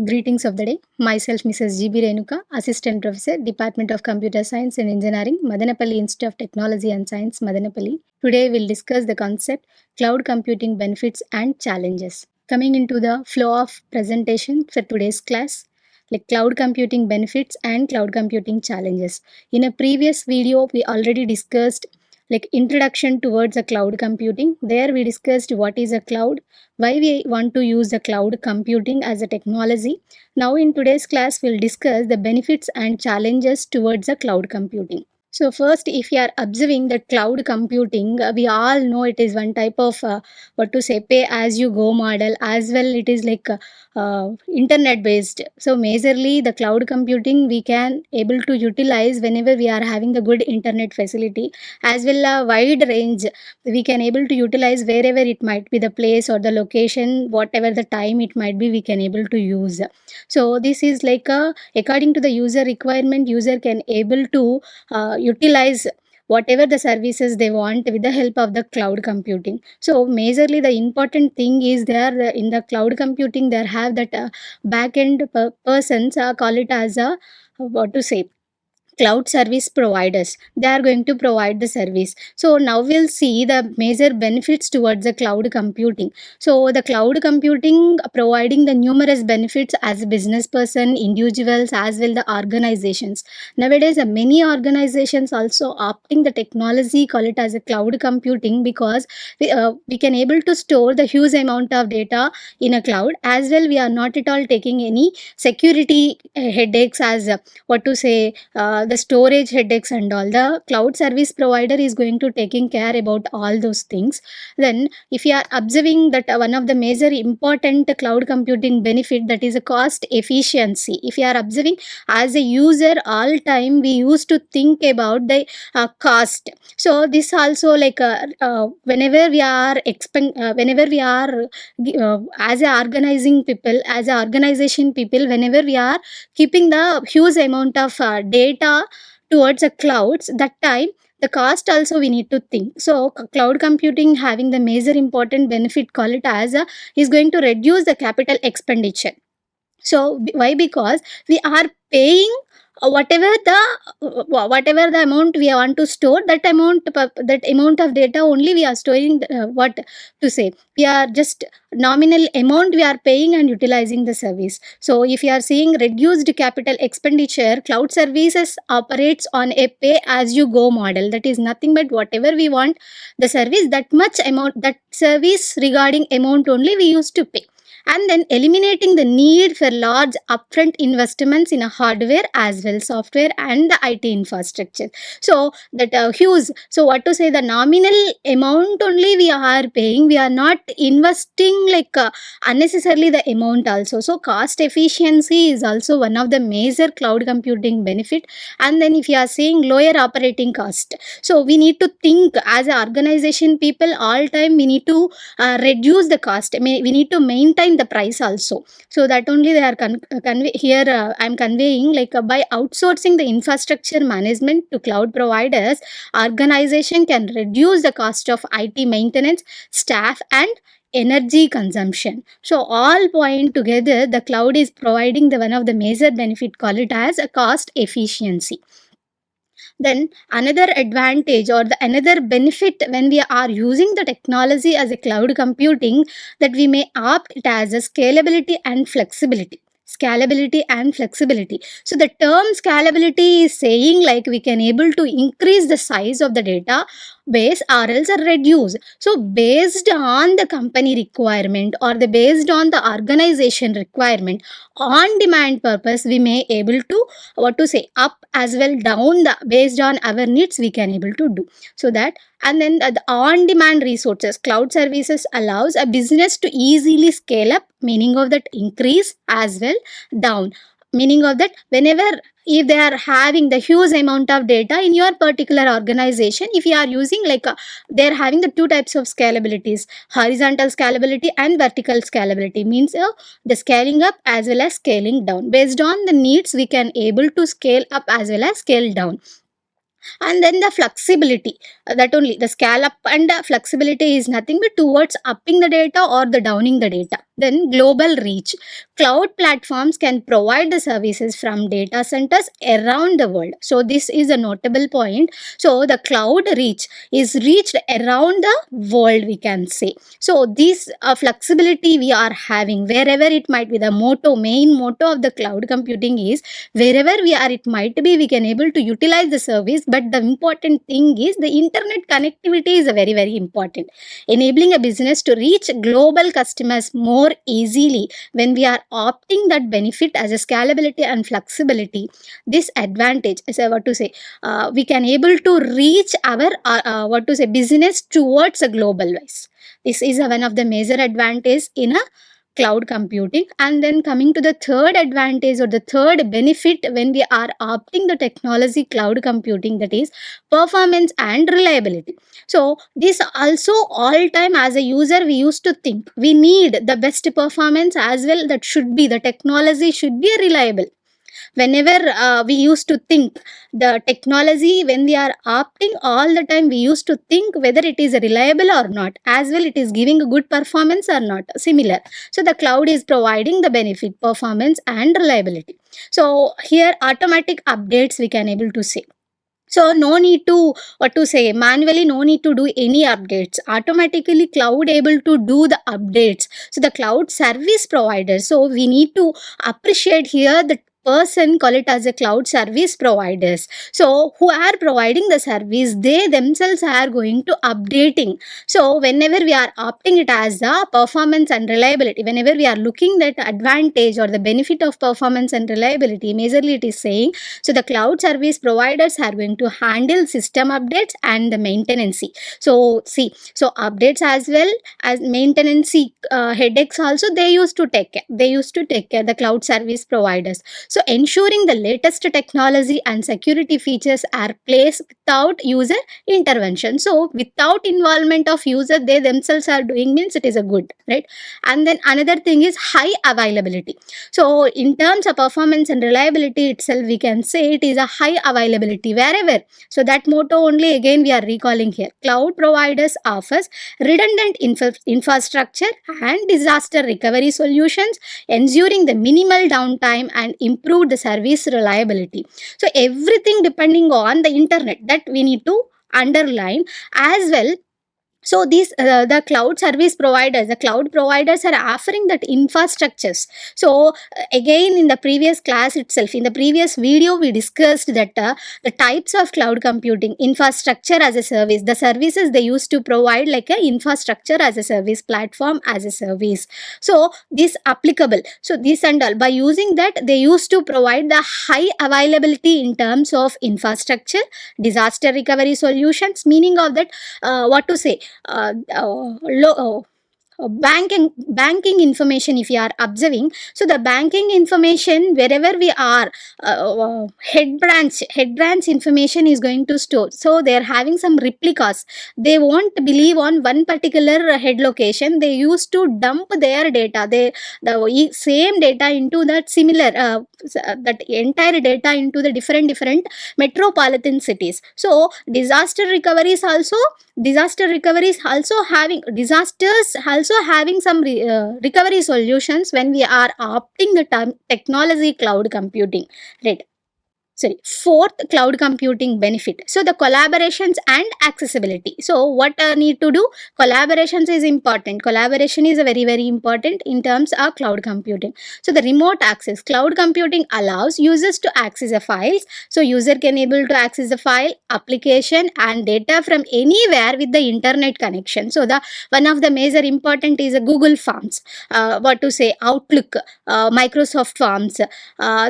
Greetings of the day. Myself, Mrs. G.B. Renuka, Assistant Professor, Department of Computer Science and Engineering, Madanapalli Institute of Technology and Science, Madanapalli. Today, we'll discuss the concept cloud computing benefits and challenges. Coming into the flow of presentation for today's class, like cloud computing benefits and cloud computing challenges. In a previous video, we already discussed like introduction towards a cloud computing. There we discussed what is a cloud, why we want to use the cloud computing as a technology. Now in today's class, we'll discuss the benefits and challenges towards the cloud computing. So first, if you are observing the cloud computing, we all know it is one type of pay as you go model. As well, it is like internet based. So majorly the cloud computing we can able to utilize whenever we are having the good internet facility, as well a wide range we can able to utilize wherever it might be the place or the location, whatever the time it might be, we can able to use. So this is like according to the user requirement, user can able to utilize whatever the services they want with the help of the cloud computing. So majorly the important thing is there in the cloud computing there have that back end persons call it as a cloud service providers. They are going to provide the service. So now we'll see the major benefits towards the cloud computing. So the cloud computing providing the numerous benefits as a business person, individuals, as well the organizations. Nowadays many organizations also opting the technology, call it as a cloud computing, because we can able to store the huge amount of data in a cloud. As well, we are not at all taking any security headaches as the storage headaches and all. The cloud service provider is going to taking care about all those things. Then if you are observing that one of the major important cloud computing benefit, that is a cost efficiency. If you are observing as a user, all time we used to think about the cost. So this also like whenever we are as a organizing people, as a organization people, whenever we are keeping the huge amount of data towards the clouds, that time the cost also we need to think. So cloud computing having the major important benefit, call it as is going to reduce the capital expenditure. So why? Because we are paying whatever the amount we want to store, that amount of data only we are storing. What to say, we are just nominal amount we are paying and utilizing the service. So if you are seeing reduced capital expenditure, cloud services operates on a pay as you go model. That is nothing but whatever we want the service, that much amount, that service regarding amount only we used to pay, and then eliminating the need for large upfront investments in a hardware as well software and the IT infrastructure. So that huge, so what to say, the nominal amount only we are paying, we are not investing like unnecessarily the amount also. So cost efficiency is also one of the major cloud computing benefit. And then if you are saying lower operating cost, so we need to think as an organization people, all time we need to reduce the cost. We need to maintain the price also. So that only they are here I'm conveying like by outsourcing the infrastructure management to cloud providers, organization can reduce the cost of IT maintenance, staff and energy consumption. So all point together, the cloud is providing the one of the major benefit, call it as a cost efficiency. Then another advantage or the another benefit when we are using the technology as a cloud computing, that we may opt it as a scalability and flexibility. Scalability and flexibility. So the term scalability is saying like we can able to increase the size of the data base or else reduce. So based on the company requirement or the based on the organization requirement, on demand purpose we may able to up as well down, the based on our needs we can able to do. So that, and then the on demand resources, cloud services allows a business to easily scale up, meaning of that increase as well down, meaning of that whenever if they are having the huge amount of data in your particular organization, if you are using like they are having the two types of scalabilities, horizontal scalability and vertical scalability, means the scaling up as well as scaling down. Based on the needs we can able to scale up as well as scale down. And then the flexibility, that only the scale up and flexibility is nothing but towards upping the data or the downing the data. Then global reach, cloud platforms can provide the services from data centers around the world. So this is a notable point. So the cloud reach is reached around the world, we can say. So this flexibility we are having wherever it might be. The main motto of the cloud computing is wherever we are it might be, we can able to utilize the service. But the important thing is the internet connectivity is a very important, enabling a business to reach global customers more easily. When we are opting that benefit as a scalability and flexibility, this advantage is what to say, we can able to reach our what to say business towards a global wise. This is one of the major advantage in a cloud computing. And then coming to the third advantage or the third benefit when we are opting the technology cloud computing, that is performance and reliability. So this also all time as a user we used to think we need the best performance as well, that should be the technology should be reliable. Whenever we used to think the technology, when we are opting all the time, we used to think whether it is reliable or not, as well it is giving a good performance or not, similar. So the cloud is providing the benefit performance and reliability. So here automatic updates we can able to say. So no need to what to say manually, no need to do any updates, automatically cloud able to do the updates. So the cloud service provider, so we need to appreciate here the person call it as a cloud service providers. So who are providing the service, they themselves are going to updating. So whenever we are opting it as the performance and reliability, whenever we are looking that advantage or the benefit of performance and reliability, majorly it is saying, so the cloud service providers are going to handle system updates and the maintenance. So see, so updates as well as maintenance headaches also they used to take care. They used to take care the cloud service providers. So ensuring the latest technology and security features are placed without user intervention. So without involvement of user, they themselves are doing means it is a good, right? And then another thing is high availability. So in terms of performance and reliability itself, we can say it is a high availability wherever. So that motto only again we are recalling here. Cloud providers offers redundant infrastructure and disaster recovery solutions, ensuring the minimal downtime and improve the service reliability. So everything depending on the internet, that we need to underline as well. So these the cloud providers are offering that infrastructures. So again in the previous class itself, in the previous video we discussed that the types of cloud computing, infrastructure as a service, the services they used to provide like a infrastructure as a service, platform as a service. So this applicable, so this and all, by using that they used to provide the high availability in terms of infrastructure, disaster recovery solutions, meaning of that what to say, banking information if you are observing. So the banking information wherever we are, head branch information is going to store. So they are having some replicas, they won't believe on one particular head location, they used to dump their data, the same data into that similar that entire data into the different metropolitan cities. So disasters also having some recovery solutions when we are opting the term technology cloud computing, right? Sorry, fourth cloud computing benefit, so the collaborations and accessibility. So what need to do, collaborations is important, collaboration is a very important in terms of cloud computing. So the remote access, cloud computing allows users to access the files. So user can able to access the file, application and data from anywhere with the internet connection. So the one of the major important is a Google Forms, what to say, Outlook, Microsoft Forms,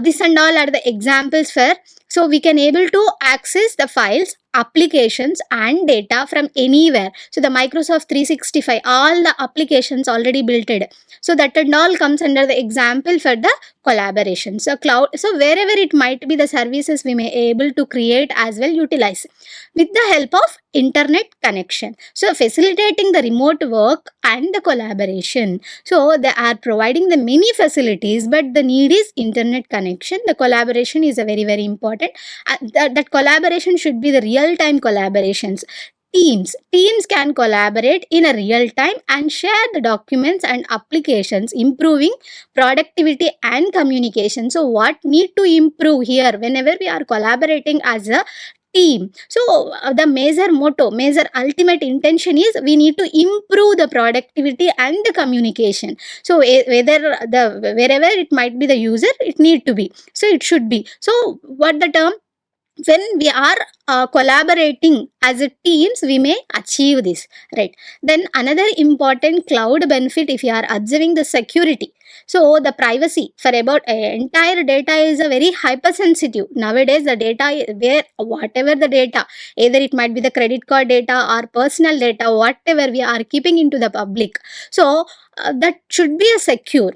this and all are the examples for. So we can able to access the files, applications and data from anywhere. So the Microsoft 365, all the applications already built it. So that and all comes under the example for the collaboration. So cloud, so wherever it might be the services we may able to create as well utilize with the help of internet connection. So facilitating the remote work and the collaboration. So they are providing the many facilities, but the need is internet connection. The collaboration is a very important. That collaboration should be the real time collaborations. Teams can collaborate in a real time and share the documents and applications, improving productivity and communication. So what need to improve here whenever we are collaborating as a team? So the major ultimate intention is we need to improve the productivity and the communication. So whether the wherever it might be the user, it need to be, so it should be. So what the term, when we are collaborating as a teams, we may achieve this, right? Then another important cloud benefit, if you are observing the security, so the privacy for about entire data is a very hypersensitive nowadays. The data, where whatever the data, either it might be the credit card data or personal data, whatever we are keeping into the public, so that should be a secure,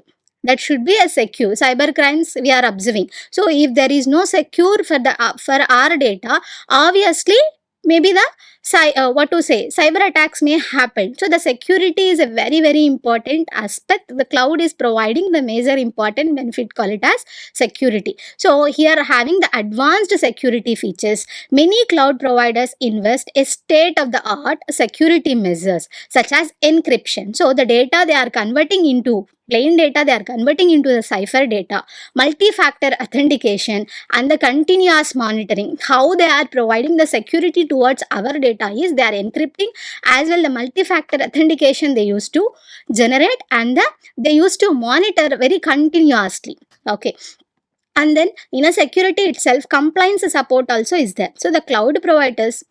cyber crimes we are observing. So if there is no secure for the for our data, obviously maybe the cyber attacks may happen. So the security is a very important aspect. The cloud is providing the major important benefit, call it as security. So here having the advanced security features, many cloud providers invest a state of the art security measures such as encryption. So the data they are converting into plain data, they are converting into the cipher data, multi-factor authentication, and the continuous monitoring. How they are providing the security towards our data is they are encrypting, as well the multi-factor authentication they used to generate, and they used to monitor very continuously. Okay. And then in a security itself, compliance support also is there. So the cloud providers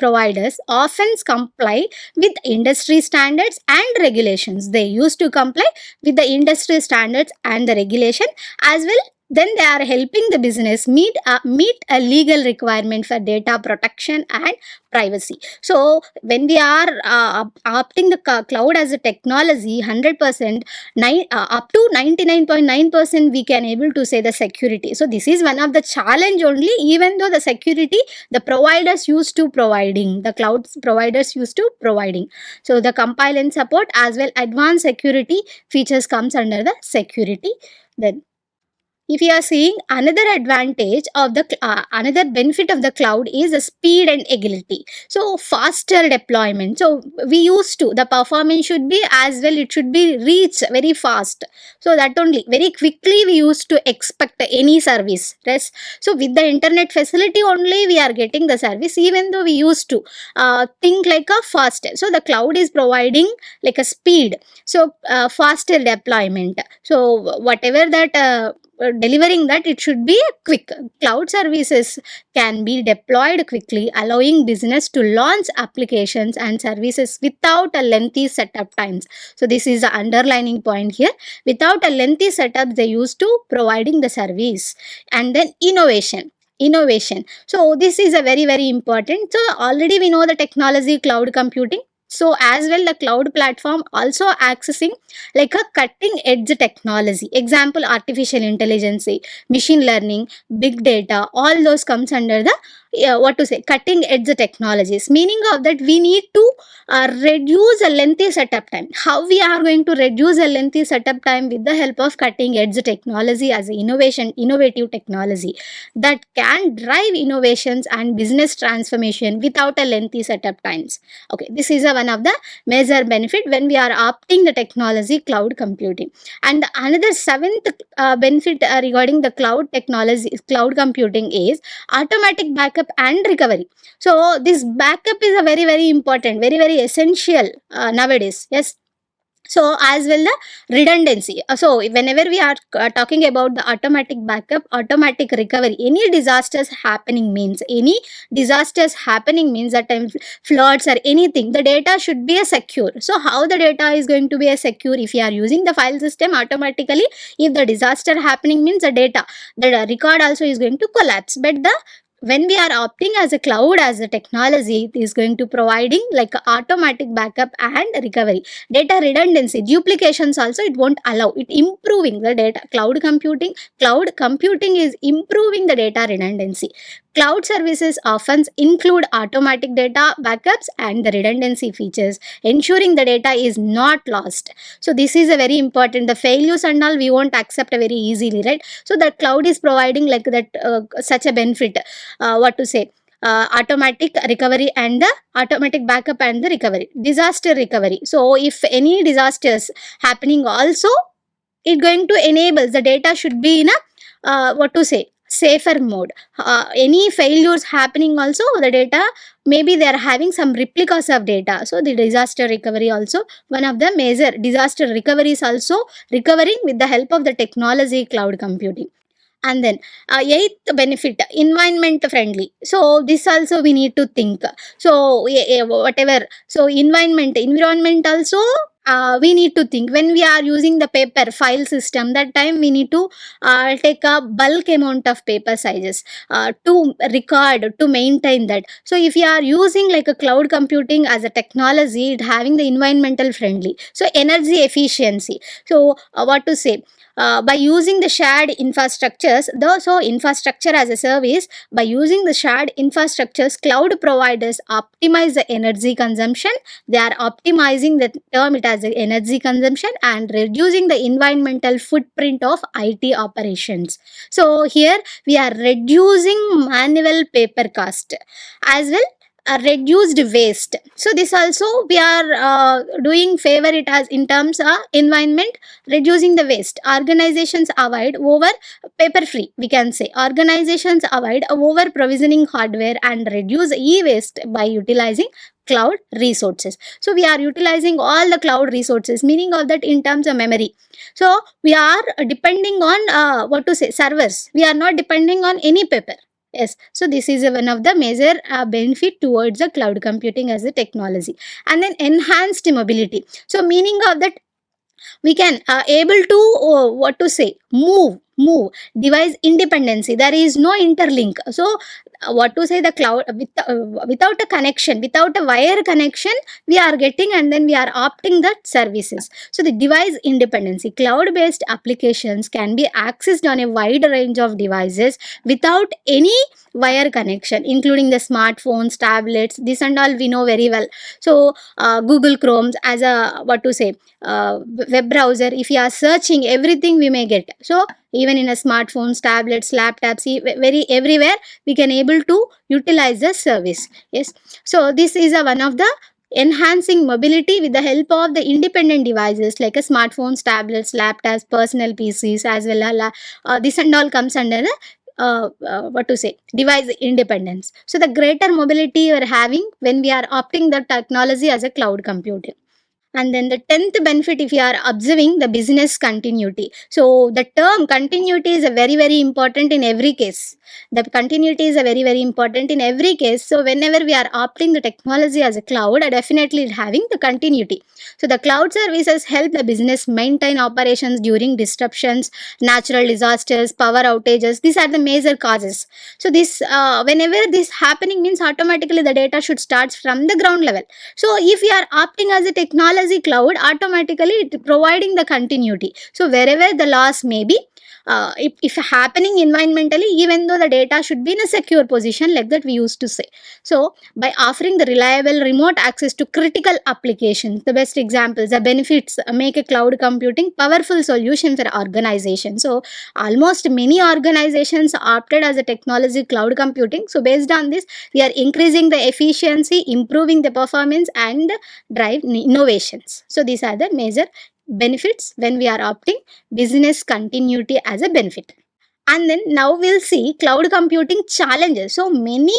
often comply with industry standards and regulations. They used to comply with the industry standards and the regulation as well. Then they are helping the business meet a legal requirement for data protection and privacy. So when we are opting the cloud as a technology, 100%, up to 99.9% we can able to say the security. So this is one of the challenge only, even though the security the providers used to providing, the cloud providers used to providing. So the compile and support as well advanced security features comes under the security. Then if you are seeing another advantage of the another benefit of the cloud is the speed and agility. So faster deployment. So we used to, the performance should be as well, it should be reach very fast. So that only very quickly we used to expect any service. Yes. So with the internet facility only we are getting the service, even though we used to think like a faster. So the cloud is providing like a speed. So faster deployment. So whatever that delivering that, it should be quick. Cloud services can be deployed quickly, allowing business to launch applications and services without a lengthy setup times. So this is the underlining point here. Without a lengthy setup, they used to providing the service. And then innovation. So this is a very important. So already we know the technology, cloud computing. So as well the cloud platform also accessing like a cutting edge technology. Example, artificial intelligence, machine learning, big data, all those comes under the cutting edge technologies. Meaning of that, we need to reduce a lengthy setup time. How we are going to reduce a lengthy setup time? With the help of cutting edge technology as innovative technology that can drive innovations and business transformation without a lengthy setup times. Okay, this is one of the major benefit when we are opting the technology cloud computing. And another seventh benefit regarding the cloud technology, cloud computing, is automatic backup and recovery. So this backup is a very important, very essential nowadays. Yes. So as well the redundancy. So whenever we are talking about the automatic backup, automatic recovery, any disasters happening means that time floods or anything, the data should be a secure. So how the data is going to be a secure? If you are using the file system, automatically if the disaster happening means the record also is going to collapse. But when we are opting as a cloud as a technology, it is going to providing like automatic backup and recovery. Data redundancy, duplications also it won't allow. It improving the data. Cloud computing is improving the data redundancy. Cloud services often include automatic data backups and the redundancy features, ensuring the data is not lost. So this is a very important. The failures and all we won't accept very easily, right? So the cloud is providing like that such a benefit. What to say? Automatic recovery and the automatic backup and the recovery, disaster recovery. So if any disasters happening also, it going to enable the data should be in a what to say, safer mode. Any failures happening also, the data maybe they are having some replicas of data, so the disaster recovery also one of the major disaster recovery is also recovering with the help of the technology cloud computing. And then eighth benefit, environment friendly. So this also we need to think. So whatever, so environment also we need to think. When we are using the paper file system, that time we need to take a bulk amount of paper sizes to record, to maintain that. So if you are using like a cloud computing as a technology, it having the environmental friendly, so energy efficiency. So what to say, by using the shared infrastructures, though, so infrastructure as a service, by using the shared infrastructures, cloud providers optimize the energy consumption. They are optimizing the term it as the energy consumption and reducing the environmental footprint of IT operations. So here we are reducing manual paper cost as well, reduced waste. So this also we are doing favor it as in terms of environment, reducing the waste. Organizations avoid over paper free, we can say. Organizations avoid over provisioning hardware and reduce e-waste by utilizing cloud resources. So we are utilizing all the cloud resources, meaning of that in terms of memory. So we are depending on what to say, servers. We are not depending on any paper. Yes, so this is one of the major benefit towards the cloud computing as a technology. And then enhanced mobility. So meaning of that, we can able to what to say, move device independency. There is no interlink. So what to say, the cloud without a connection, without a wire connection we are getting, and then we are opting that services. So the device independency, cloud based applications can be accessed on a wide range of devices without any wire connection, including the smartphones, tablets, this and all we know very well. So Google Chromes as a what to say, web browser, if you are searching everything we may get. So even in a smartphones, tablets, laptops, very everywhere we can able to utilize the service. Yes, so this is a one of the enhancing mobility with the help of the independent devices like a smartphones, tablets, laptops, personal PCs as well as this and all comes under the what to say, device independence. So the greater mobility you are having when we are opting the technology as a cloud computing. And then the 10th benefit, if you are observing the business continuity. So the term continuity is a very, very important in every case. The continuity is a very, very important in every case. So whenever we are opting the technology as a cloud, definitely having the continuity. So the cloud services help the business maintain operations during disruptions, natural disasters, power outages. These are the major causes. So this, whenever this happening means automatically the data should start from the ground level. So if we are opting as a technology cloud, automatically it providing the continuity. So wherever the loss may be, if happening environmentally, even though the data should be in a secure position, like that we used to say. So by offering the reliable remote access to critical applications, the best examples, the benefits make a cloud computing powerful solution for organizations. So almost many organizations opted as a technology cloud computing. So based on this, we are increasing the efficiency, improving the performance and drive innovations. So these are the major benefits when we are opting business continuity as a benefit. And then now we'll see cloud computing challenges. So many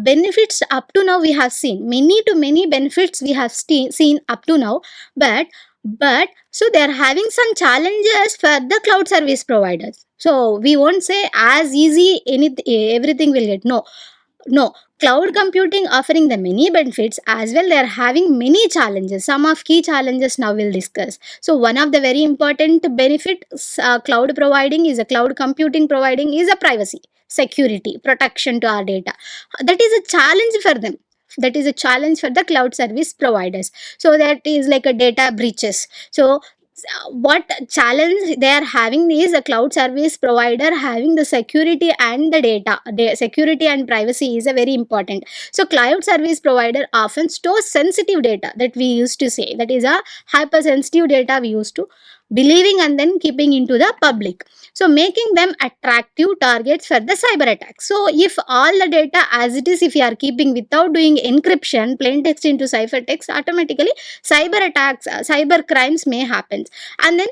benefits up to now we have seen, many to many benefits we have seen up to now, but so they are having some challenges for the cloud service providers. So we won't say as easy everything will get. No, cloud computing offering the many benefits as well. They are having many challenges. Some of key challenges now we'll discuss. So one of the very important benefits cloud providing is a cloud computing providing is a privacy, security, protection to our data. That is a challenge for them. That is a challenge for the cloud service providers. So that is like a data breaches. So what challenge they are having is a cloud service provider having the security and the data. The security and privacy is a very important. So cloud service provider often stores sensitive data, that we used to say, that is a hypersensitive data we used to believing and then keeping into the public, so making them attractive targets for the cyber attacks. So if all the data as it is, if you are keeping without doing encryption, plain text into ciphertext, automatically cyber attacks, cyber crimes may happen. And then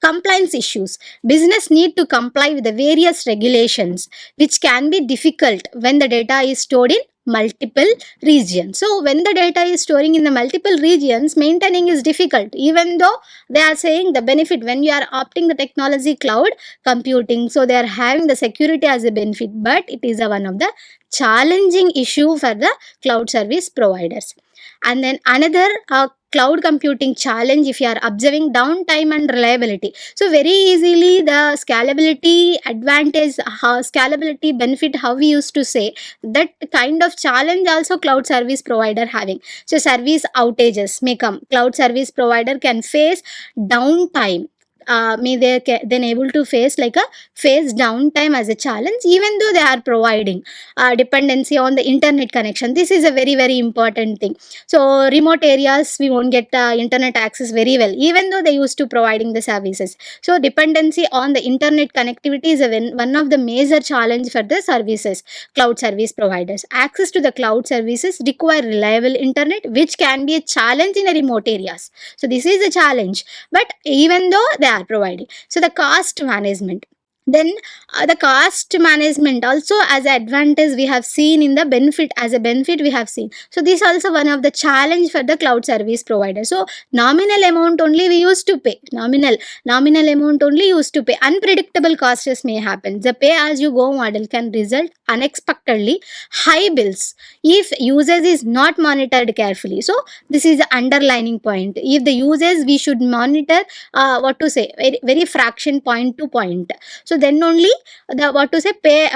compliance issues. Business need to comply with the various regulations, which can be difficult when the data is stored in multiple regions. So when the data is storing in the multiple regions, maintaining is difficult, even though they are saying the benefit when you are opting the technology cloud computing, so they are having the security as a benefit, but it is a one of the challenging issue for the cloud service providers. And then another cloud computing challenge, if you are observing downtime and reliability, so very easily the scalability advantage, how scalability benefit, how we used to say, that kind of challenge also cloud service provider having. So service outages may come, cloud service provider can face downtime, may they then able to face like a face downtime as a challenge, even though they are providing dependency on the internet connection. This is a very very important thing. So remote areas we won't get internet access very well, even though they used to providing the services. So dependency on the internet connectivity is one of the major challenge for the services cloud service providers. Access to the cloud services require reliable internet, which can be a challenge in the remote areas. So this is a challenge, but even though they are providing. So the cost management, then the cost management also as an advantage we have seen in the benefit, as a benefit we have seen. So this also one of the challenge for the cloud service provider. So nominal amount only we used to pay, nominal amount only used to pay. Unpredictable costs may happen. The pay as you go model can result unexpectedly high bills if usage is not monitored carefully. So this is the underlining point. If the usage we should monitor what to say, very, very fraction point to point. So then only the what to say pay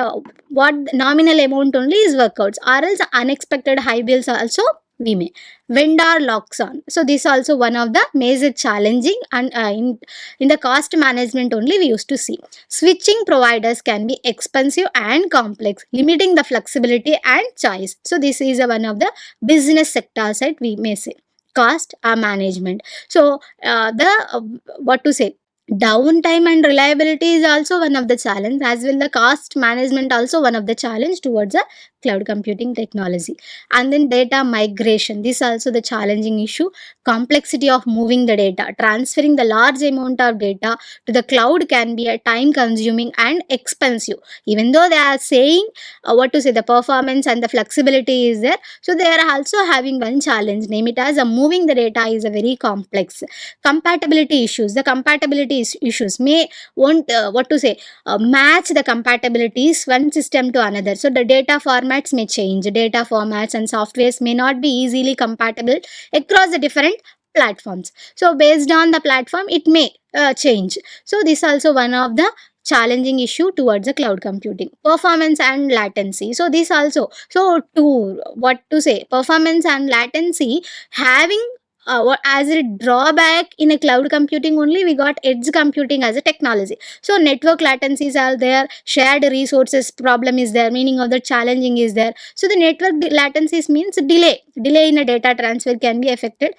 what nominal amount only is workouts, or else unexpected high bills also we may. Vendor locks on. So this also one of the major challenging, and in the cost management only we used to see. Switching providers can be expensive and complex, limiting the flexibility and choice. So this is one of the business sector side we may say. Cost management. So the what to say, downtime and reliability is also one of the challenge, as well the cost management also one of the challenge towards the cloud computing technology. And then data migration, this also the challenging issue. Complexity of moving the data, transferring the large amount of data to the cloud can be a time consuming and expensive, even though they are saying what to say, the performance and the flexibility is there. So they are also having one challenge, name it as moving the data is a very complex. Compatibility issues, the compatibility issues may want what to say, match the compatibilities one system to another. So the data formats may change, data formats and softwares may not be easily compatible across the different platforms. So based on the platform it may change. So this also one of the challenging issue towards the cloud computing. Performance and latency, so this also, so to what to say, performance and latency having what as a drawback in a cloud computing only, we got edge computing as a technology. So network latencies are there, shared resources problem is there, meaning of the challenging is there. So the network latencies means delay in a data transfer can be affected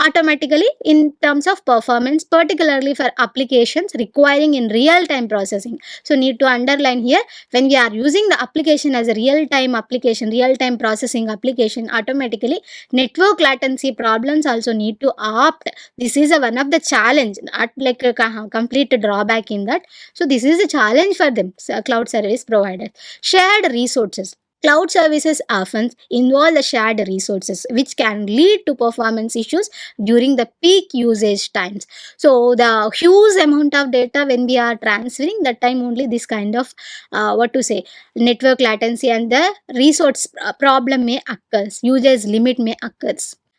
automatically in terms of performance, particularly for applications requiring in real time processing. So need to underline here, when we are using the application as a real time application, real time processing application, automatically network latency problems also need to opt. This is one of the challenge, not like a complete drawback in that. So this is a challenge for them, cloud service providers. Shared resources, cloud services often involve the shared resources, which can lead to performance issues during the peak usage times. So the huge amount of data when we are transferring, that time only this kind of what to say, network latency and the resource problem may occur, usage limit may occur.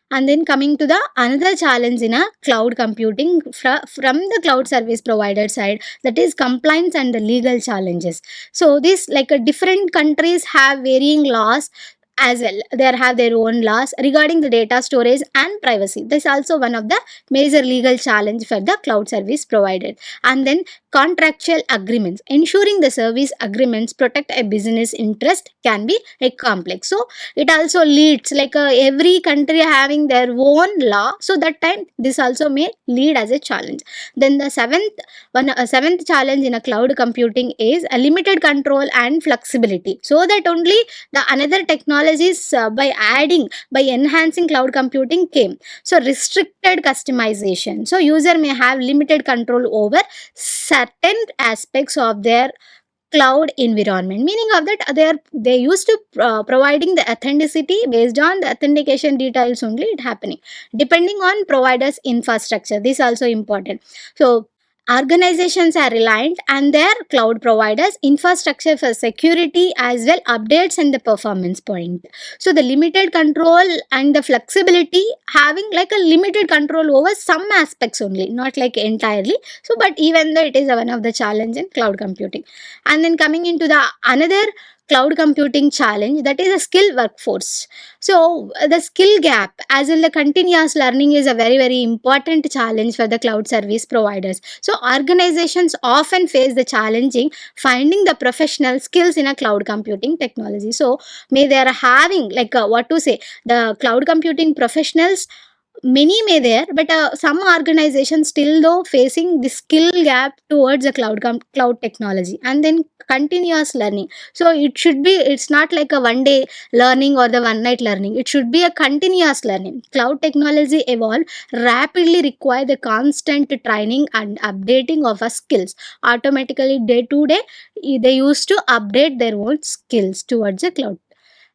And then coming to the another challenge in a cloud computing from the cloud service provider side, that is compliance and the legal challenges. So this like different countries have varying laws as well. They have their own laws regarding the data storage and privacy. This is also one of the major legal challenge for the cloud service provided. And then contractual agreements, ensuring the service agreements protect a business interest can be a complex. So it also leads like every country having their own law, so that time this also may lead as a challenge. Then the seventh challenge in a cloud computing is a limited control and flexibility, so that only the another technologies by enhancing cloud computing came. So restricted customization, so user may have limited control over certain aspects of their cloud environment, meaning of that they used to providing the authenticity based on the authentication details only it happening, depending on providers infrastructure. This also important. So organizations are reliant on their cloud providers infrastructure for security as well updates and the performance point. So the limited control and the flexibility, having like a limited control over some aspects only, not like entirely. So but even though it is one of the challenge in cloud computing. And then coming into the another cloud computing challenge, that is a skill workforce. So the skill gap as well the continuous learning is a very important challenge for the cloud service providers. So organizations often face the challenging finding the professional skills in a cloud computing technology. So may they are having like what to say, the cloud computing professionals many may there, but some organizations still though facing the skill gap towards the cloud technology. And then continuous learning, so it should be, it's not like a one day learning or the one night learning, it should be a continuous learning. Cloud technology evolve rapidly, require the constant training and updating of our skills automatically day to day. They used to update their own skills towards the cloud.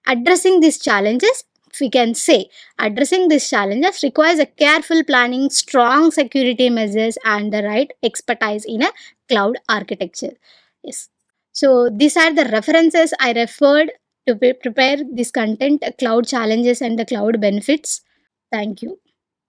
Addressing these challenges, we can say, addressing these challenges requires a careful planning, strong security measures, and the right expertise in a cloud architecture. Yes. So these are the references I referred to prepare this content: cloud challenges and the cloud benefits. Thank you.